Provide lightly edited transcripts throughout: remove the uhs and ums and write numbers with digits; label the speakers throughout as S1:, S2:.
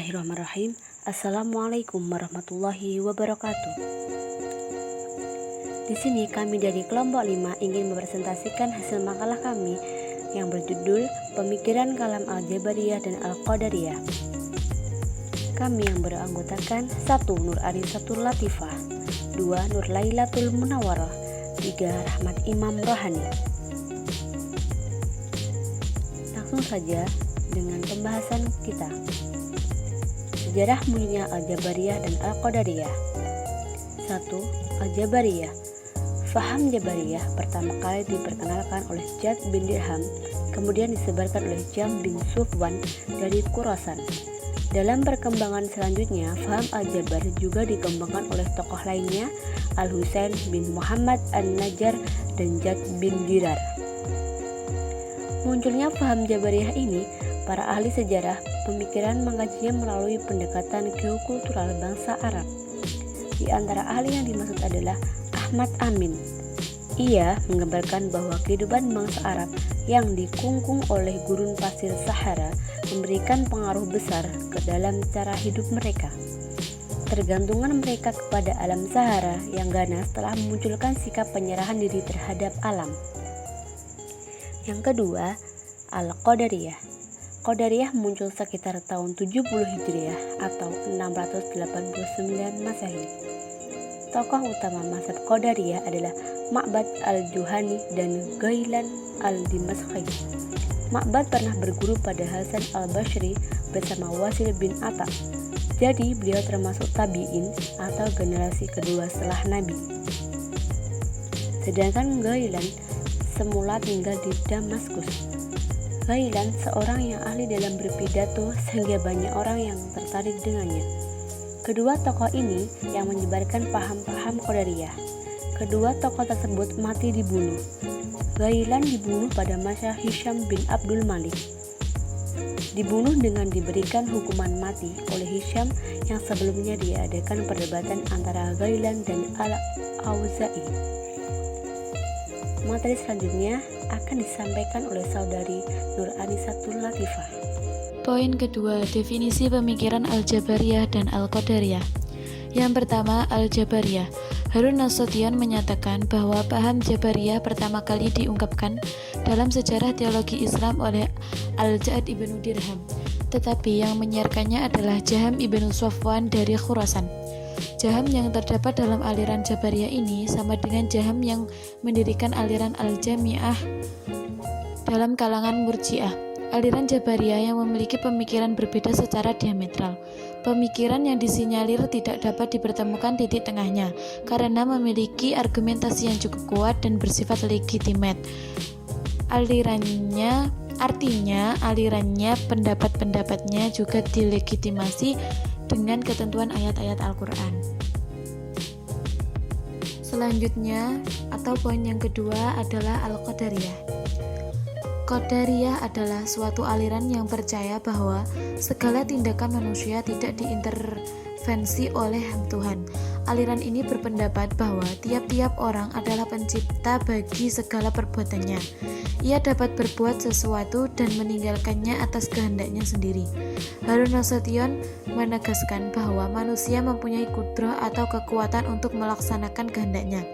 S1: Bismillahirrahmanirrahim. Assalamualaikum warahmatullahi wabarakatuh. Di sini kami dari kelompok 5 ingin mempresentasikan hasil makalah kami yang berjudul Pemikiran Kalam Al-Jabariyah dan Al-Qadariyah. Kami yang beranggotakan 1. Nur Anisatul Latifah, 2. Nur Lailatul Munawwarah, 3. Rahmat Imam Rohani. Langsung saja dengan pembahasan kita. Sejarah munculnya Al-Jabariyah dan Al-Qadariyah. 1. Al-Jabariyah. Faham Jabariyah pertama kali diperkenalkan oleh Jad bin Dirham, kemudian disebarkan oleh Jam bin Sufwan dari Khurasan. Dalam perkembangan selanjutnya, faham Al-Jabar juga dikembangkan oleh tokoh lainnya, Al-Husain bin Muhammad An-Najjar dan Jad bin Dirar. Munculnya faham Jabariyah ini, para ahli sejarah pemikiran mengkajinya melalui pendekatan geokultural bangsa Arab. Di antara ahli yang dimaksud adalah Ahmad Amin. Ia menggambarkan bahwa kehidupan bangsa Arab yang dikungkung oleh gurun pasir Sahara memberikan pengaruh besar ke dalam cara hidup mereka. Tergantungan mereka kepada alam Sahara yang ganas telah memunculkan sikap penyerahan diri terhadap alam. Yang kedua, Al-Qadariyah. Qadariyah muncul sekitar tahun 70 Hijriah atau 689 Masehi. Tokoh utama mazhab Qadariyah adalah Ma'bad al-Juhani dan Ghailan al-Dimashqi. Ma'bad pernah berguru pada Hasan al-Basri bersama Wasil bin Atta. Jadi beliau termasuk tabi'in atau generasi kedua setelah Nabi. Sedangkan Ghailan semula tinggal di Damaskus. Ghailan seorang yang ahli dalam berpidato sehingga banyak orang yang tertarik dengannya. Kedua tokoh ini yang menyebarkan paham-paham Qadariyah. Kedua tokoh tersebut mati dibunuh. Ghailan dibunuh pada masa Hisham bin Abdul Malik. Dibunuh dengan diberikan hukuman mati oleh Hisham yang sebelumnya diadakan perdebatan antara Ghailan dan Al-Auza'i. Materi selanjutnya akan disampaikan oleh saudari Nur Anisatul Latifah.
S2: Poin kedua, definisi pemikiran Al-Jabariyah dan Al-Qadariyah. Yang pertama, Al-Jabariyah. Harun Nasution menyatakan bahwa paham Jabariyah pertama kali diungkapkan dalam sejarah teologi Islam oleh Al-Ja'ad ibnu Dirham, tetapi yang menyiarkannya adalah Jaham ibnu Safwan dari Khurasan. Jaham yang terdapat dalam aliran Jabariyah ini sama dengan Jaham yang mendirikan aliran Al-Jami'ah dalam kalangan Murji'ah. Aliran Jabariyah yang memiliki pemikiran berbeda secara diametral. Pemikiran yang disinyalir tidak dapat dipertemukan titik tengahnya karena memiliki argumentasi yang cukup kuat dan bersifat legitimate. Artinya alirannya pendapat-pendapatnya juga dilegitimasi dengan ketentuan ayat-ayat Al-Quran. Selanjutnya, atau poin yang kedua adalah Al-Qadariyah. Qadariyah adalah suatu aliran yang percaya bahwa segala tindakan manusia tidak diintervensi oleh Tuhan. Aliran ini berpendapat bahwa tiap-tiap orang adalah pencipta bagi segala perbuatannya. Ia dapat berbuat sesuatu dan meninggalkannya atas kehendaknya sendiri. Harun Nasution menegaskan bahwa manusia mempunyai kudrah atau kekuatan untuk melaksanakan kehendaknya,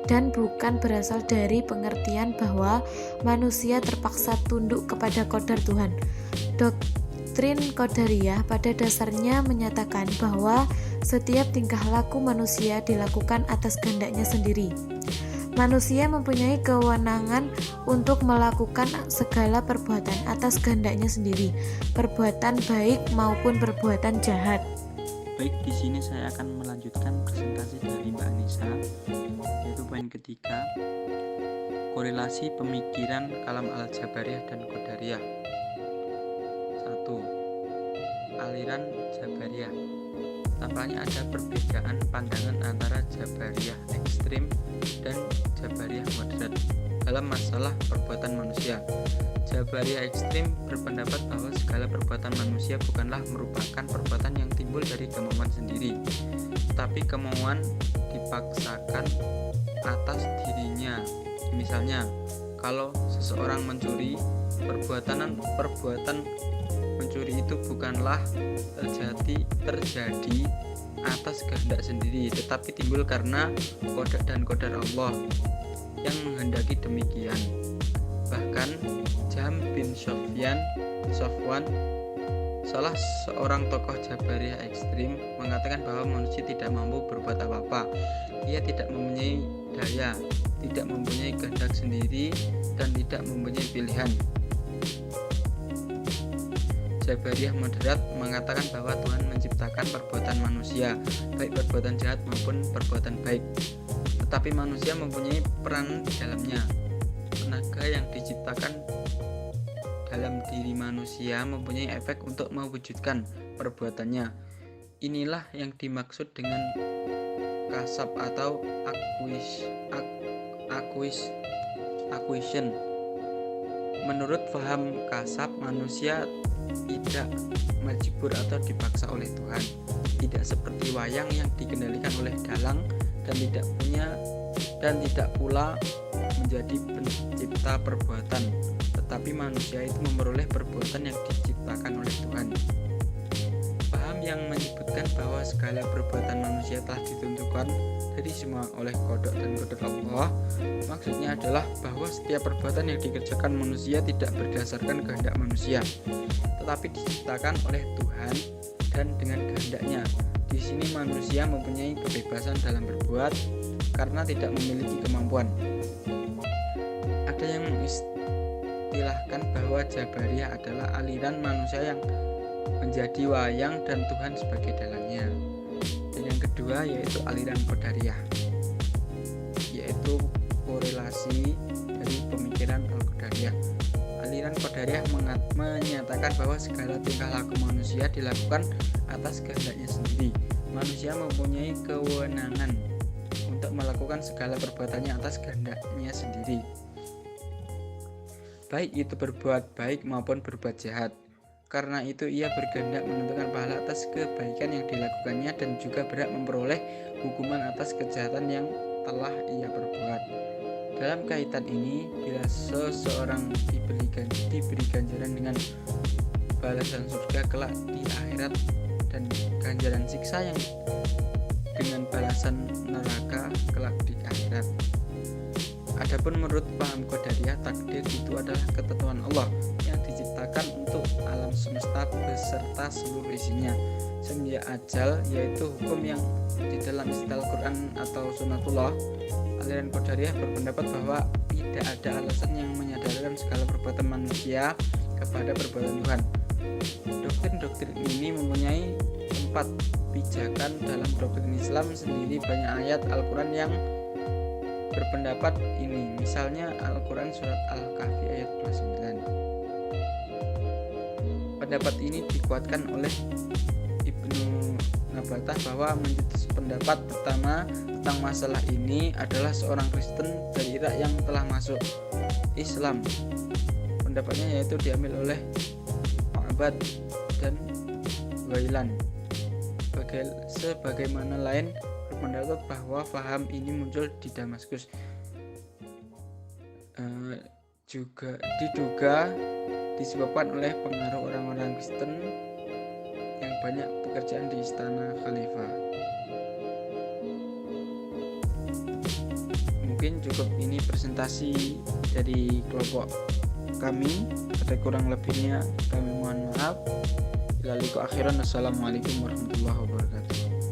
S2: dan bukan berasal dari pengertian bahwa manusia terpaksa tunduk kepada qadar Tuhan. Doktrin Qadariyah pada dasarnya menyatakan bahwa setiap tingkah laku manusia dilakukan atas kehendaknya sendiri. Manusia mempunyai kewenangan untuk melakukan segala perbuatan atas kehendaknya sendiri, perbuatan baik maupun perbuatan jahat.
S3: Baik, di sini saya akan melanjutkan presentasi dari Mbak Anissa, yaitu poin ketiga, korelasi pemikiran kalam Al-Jabariyah dan Qadariyah. 1. Aliran Jabariyah. Tampaknya ada perbedaan pandangan antara Jabariyah ekstrim dan Jabariyah moderat dalam masalah perbuatan manusia. Jabariyah ekstrim berpendapat bahwa segala perbuatan manusia bukanlah merupakan perbuatan yang timbul dari kemauan sendiri, tetapi kemauan dipaksakan atas dirinya. Misalnya, kalau seseorang mencuri, perbuatan mencuri itu bukanlah terjadi atas kehendak sendiri, tetapi timbul karena qada dan qadar Allah yang menghendaki demikian. Bahkan Jahm bin Safwan, salah seorang tokoh Jabariyah ekstrim, mengatakan bahwa manusia tidak mampu berbuat apa-apa. Ia tidak mempunyai daya, tidak mempunyai kehendak sendiri, dan tidak mempunyai pilihan. Jabariyah moderat mengatakan bahwa Tuhan menciptakan perbuatan manusia, baik perbuatan jahat maupun perbuatan baik. Tetapi manusia mempunyai peran di dalamnya. Tenaga yang diciptakan dalam diri manusia mempunyai efek untuk mewujudkan perbuatannya. Inilah yang dimaksud dengan kasab atau acquisition. Menurut paham kasab, manusia tidak majbur atau dipaksa oleh Tuhan, tidak seperti wayang yang dikendalikan oleh dalang dan tidak pula menjadi pencipta perbuatan, tetapi manusia itu memperoleh perbuatan yang diciptakan oleh Tuhan. Paham yang menyebutkan bahwa segala perbuatan manusia telah ditentukan dari semua oleh qada dan qadar Allah, maksudnya adalah bahwa setiap perbuatan yang dikerjakan manusia tidak berdasarkan kehendak manusia, tetapi diciptakan oleh Tuhan dan dengan kehendaknya. Di sini manusia mempunyai kebebasan dalam berbuat karena tidak memiliki kemampuan. Ada yang mengistilahkan bahwa Jabariyah adalah aliran manusia yang menjadi wayang dan Tuhan sebagai dalangnya. Dan yang kedua yaitu aliran Qadariyah, yaitu korelasi dari pemikiran Al-Qadariyah. Aliran Qadariyah menyatakan bahwa segala tingkah laku manusia dilakukan atas kehendaknya sendiri. Manusia mempunyai kewenangan untuk melakukan segala perbuatannya atas kehendaknya sendiri, baik itu berbuat baik maupun berbuat jahat. Karena itu ia berkehendak menentukan pahala atas kebaikan yang dilakukannya dan juga berhak memperoleh hukuman atas kejahatan yang telah ia perbuat. Dalam kaitan ini, bila seseorang diberi ganjaran dengan balasan surga kelak di akhirat dan ganjaran siksa yang dengan balasan neraka kelak di akhirat. Adapun menurut paham Qadariyah, takdir itu adalah ketentuan Allah yang diciptakan untuk alam semesta beserta seluruh isinya. Semenjak ajal, yaitu hukum yang di dalam istilah Quran atau Sunnatullah. Aliran Qadariyah berpendapat bahwa tidak ada alasan yang menyadarkan segala perbuatan manusia kepada perbuatan Tuhan. Doktrin-doktrin ini mempunyai tempat pijakan dalam doktrin Islam sendiri. Banyak ayat Al-Quran yang berpendapat ini, misalnya Al-Quran surat Al-Kahfi ayat 29. Pendapat ini dikuatkan oleh Ibnu Nabatah bahwa mencetus pendapat pertama tentang masalah ini adalah seorang Kristen dari Irak yang telah masuk Islam. Pendapatnya yaitu diambil oleh Ma'bad dan Wailan. Sebagaimana lain berpendapat bahwa faham ini muncul di Damaskus. Juga diduga disebabkan oleh pengaruh orang-orang Kristen yang banyak pekerjaan di istana khalifah. Mungkin cukup ini presentasi dari kelompok kami. Ada kurang lebihnya kami mohon maaf. Assalamualaikum warahmatullahi wabarakatuh.